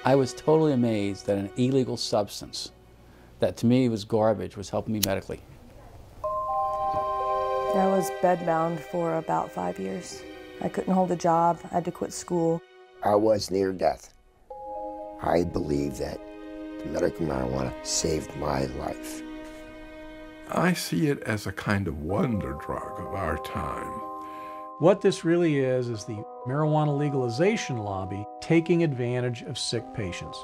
I was totally amazed that an illegal substance that to me was garbage was helping me medically. I was bedbound for about 5 years. I couldn't hold a job. I had to quit school. I was near death. I believe that the medical marijuana saved my life. I see it as a kind of wonder drug of our time. What this really is the marijuana legalization lobby taking advantage of sick patients.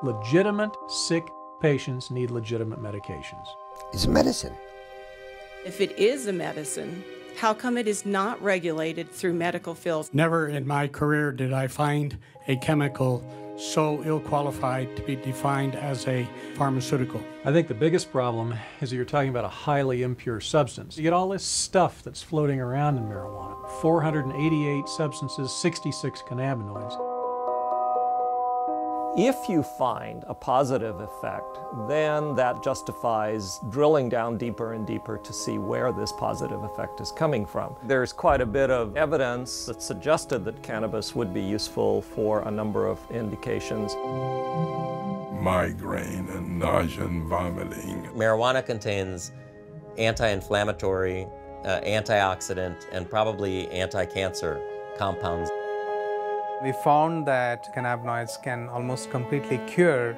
Legitimate sick patients need legitimate medications. It's medicine. If it is a medicine, how come it is not regulated through medical fields? Never in my career did I find a chemical so ill-qualified to be defined as a pharmaceutical. I think the biggest problem is that you're talking about a highly impure substance. You get all this stuff that's floating around in marijuana. 488 substances, 66 cannabinoids. If you find a positive effect, then that justifies drilling down deeper and deeper to see where this positive effect is coming from. There's quite a bit of evidence that suggested that cannabis would be useful for a number of indications. Migraine and nausea and vomiting. Marijuana contains anti-inflammatory, antioxidant, and probably anti-cancer compounds. We found that cannabinoids can almost completely cure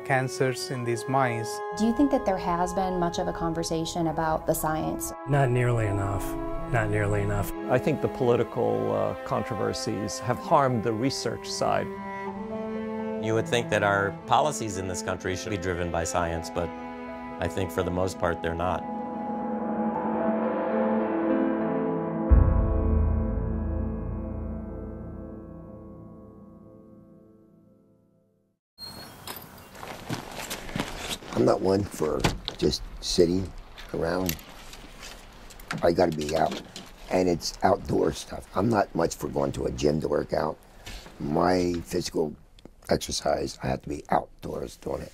cancers in these mice. Do you think that there has been much of a conversation about the science? Not nearly enough. Not nearly enough. I think the political controversies have harmed the research side. You would think that our policies in this country should be driven by science, but I think for the most part they're not. I'm not one for just sitting around. I gotta be out, and it's outdoor stuff. I'm not much for going to a gym to work out. My physical exercise, I have to be outdoors doing it.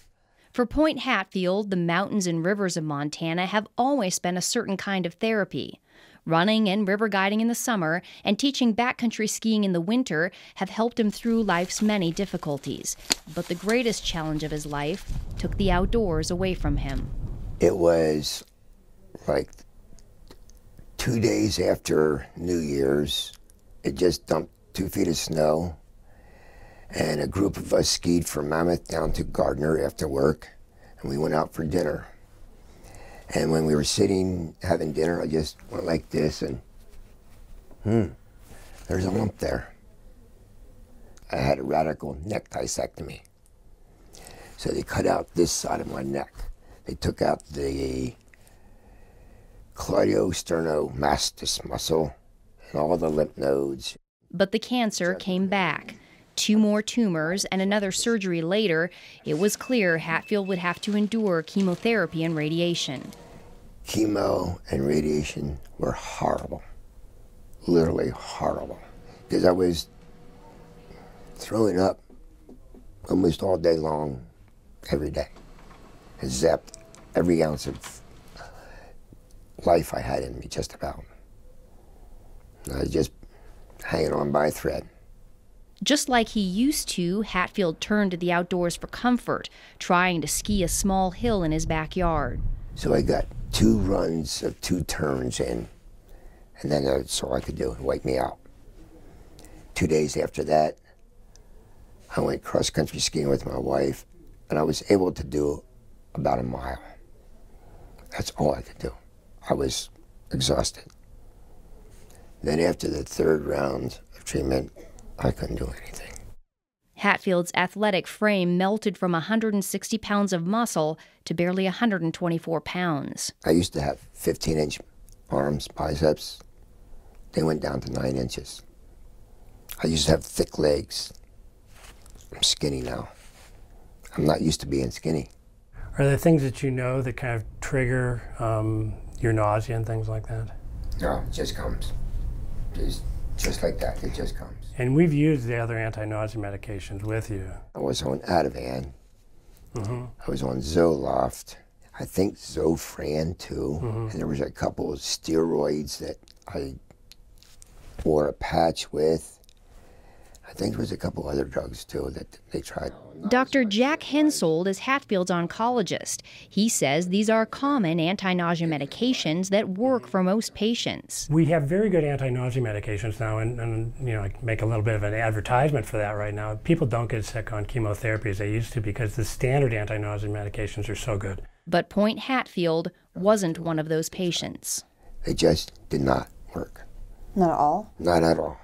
For Point Hatfield, the mountains and rivers of Montana have always been a certain kind of therapy. Running and river guiding in the summer and teaching backcountry skiing in the winter have helped him through life's many difficulties. But the greatest challenge of his life took the outdoors away from him. It was like 2 days after New Year's. It just dumped 2 feet of snow. And a group of us skied from Mammoth down to Gardner after work. And we went out for dinner. And when we were sitting having dinner, I just went like this and, there's a lump there. I had a radical neck discectomy. So they cut out this side of my neck. They took out the cleidosterniomastus muscle and all the lymph nodes. But the cancer came back. 2 more tumors and another surgery later, it was clear Hatfield would have to endure chemotherapy and radiation. Chemo and radiation were horrible, literally horrible, because I was throwing up almost all day long, every day. I zapped every ounce of life I had in me, just about. I was just hanging on by a thread. Just like he used to, Hatfield turned to the outdoors for comfort, trying to ski a small hill in his backyard. So I got 2 runs of 2 turns in, and then that's all I could do, wipe me out. 2 days after that, I went cross-country skiing with my wife, and I was able to do about a mile. That's all I could do. I was exhausted. Then after the 3rd round of treatment, I couldn't do anything. Hatfield's athletic frame melted from 160 pounds of muscle to barely 124 pounds. I used to have 15-inch arms, biceps. They went down to 9 inches. I used to have thick legs. I'm skinny now. I'm not used to being skinny. Are there things that you know that kind of trigger your nausea and things like that? No, it just comes. Just like that, it just comes. And we've used the other anti-nausea medications with you. I was on Ativan. I was on Zoloft. I think Zofran too. And there was a couple of steroids that I wore a patch with. I think there was a couple other drugs too that they tried. Dr. Jack Hensold is Hatfield's oncologist. He says these are common anti-nausea medications that work for most patients. We have very good anti-nausea medications now, and you know, I make a little bit of an advertisement for that right now. People don't get sick on chemotherapy as they used to because the standard anti-nausea medications are so good. But Point Hatfield wasn't one of those patients. They just did not work. Not at all? Not at all.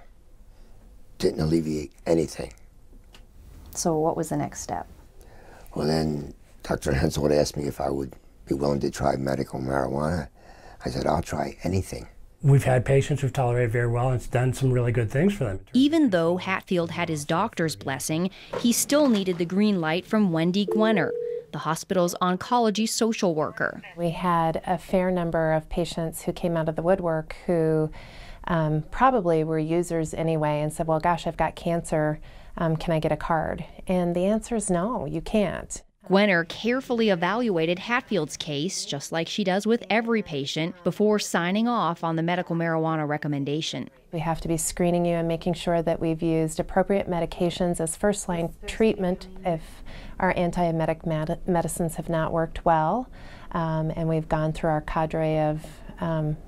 Didn't alleviate anything. So what was the next step? Well, then Dr. Hensold asked me if I would be willing to try medical marijuana. I said, I'll try anything. We've had patients who've tolerated very well, and it's done some really good things for them. Even though Hatfield had his doctor's blessing, he still needed the green light from Wendy Gwenner, the hospital's oncology social worker. We had a fair number of patients who came out of the woodwork who probably were users anyway and said, well, gosh, I've got cancer. Can I get a card? And the answer is no, you can't. Gwenner carefully evaluated Hatfield's case, just like she does with every patient, before signing off on the medical marijuana recommendation. We have to be screening you and making sure that we've used appropriate medications as first-line treatment if our antiemetic medicines have not worked well, and we've gone through our cadre of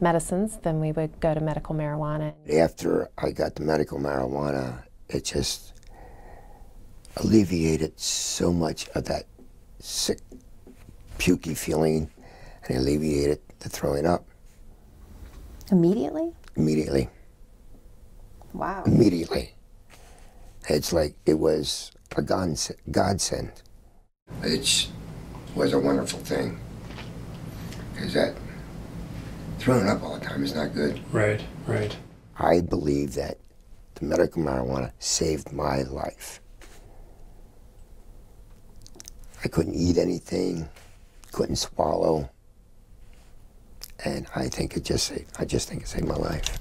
medicines, then we would go to medical marijuana. After I got the medical marijuana, it just alleviated so much of that sick, pukey feeling, and alleviated the throwing up. Immediately? Immediately. Wow. Immediately. It's like it was a godsend. It was a wonderful thing. Because that throwing up all the time is not good. Right, right. I believe that the medical marijuana saved my life. I couldn't eat anything, couldn't swallow, and I just think it saved my life.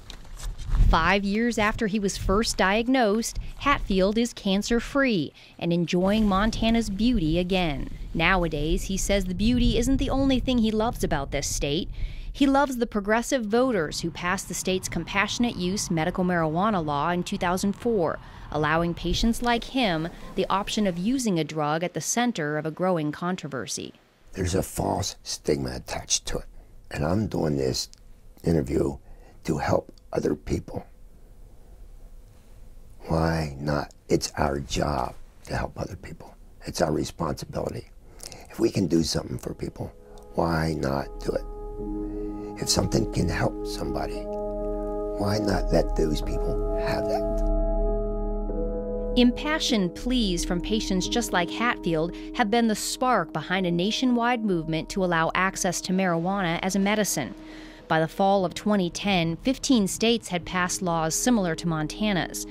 5 years after he was first diagnosed, Hatfield is cancer-free and enjoying Montana's beauty again. Nowadays, he says the beauty isn't the only thing he loves about this state. He loves the progressive voters who passed the state's compassionate use medical marijuana law in 2004, allowing patients like him the option of using a drug at the center of a growing controversy. There's a false stigma attached to it, and I'm doing this interview to help other people. Why not? It's our job to help other people. It's our responsibility. If we can do something for people, why not do it? If something can help somebody, why not let those people have that? Impassioned pleas from patients just like Hatfield have been the spark behind a nationwide movement to allow access to marijuana as a medicine. By the fall of 2010, 15 states had passed laws similar to Montana's.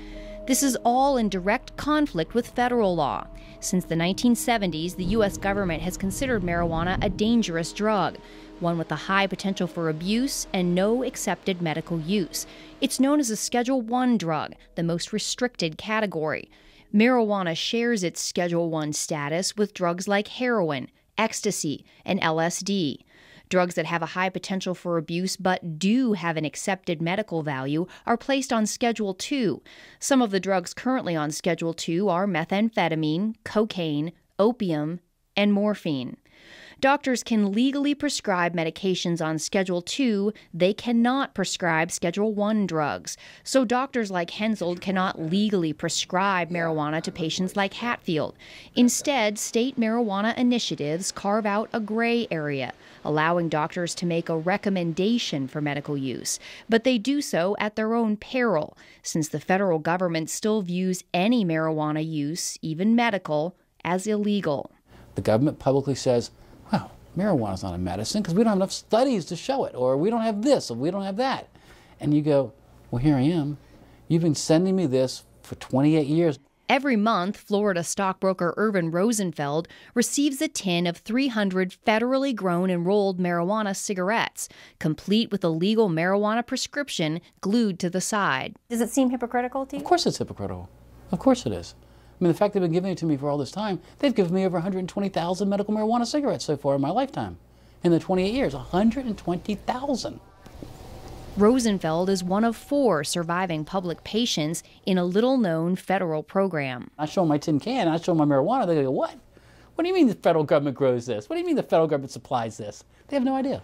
This is all in direct conflict with federal law. Since the 1970s, the U.S. government has considered marijuana a dangerous drug, one with a high potential for abuse and no accepted medical use. It's known as a Schedule I drug, the most restricted category. Marijuana shares its Schedule I status with drugs like heroin, ecstasy, and LSD. Drugs that have a high potential for abuse but do have an accepted medical value are placed on Schedule II. Some of the drugs currently on Schedule II are methamphetamine, cocaine, opium, and morphine. Doctors can legally prescribe medications on Schedule II. They cannot prescribe Schedule I drugs. So doctors like Hensold cannot legally prescribe marijuana to patients like Hatfield. Instead, state marijuana initiatives carve out a gray area, allowing doctors to make a recommendation for medical use. But they do so at their own peril, since the federal government still views any marijuana use, even medical, as illegal. The government publicly says, well, marijuana's not a medicine because we don't have enough studies to show it, or we don't have this, or we don't have that. And you go, well, here I am. You've been sending me this for 28 years. Every month, Florida stockbroker Irvin Rosenfeld receives a tin of 300 federally grown and rolled marijuana cigarettes, complete with a legal marijuana prescription glued to the side. Does it seem hypocritical to you? Of course it's hypocritical. Of course it is. I mean, the fact they've been giving it to me for all this time, they've given me over 120,000 medical marijuana cigarettes so far in my lifetime. In the 28 years, 120,000. Rosenfeld is one of 4 surviving public patients in a little-known federal program. I show them my tin can, and I show them my marijuana, they go, what? What do you mean the federal government grows this? What do you mean the federal government supplies this? They have no idea.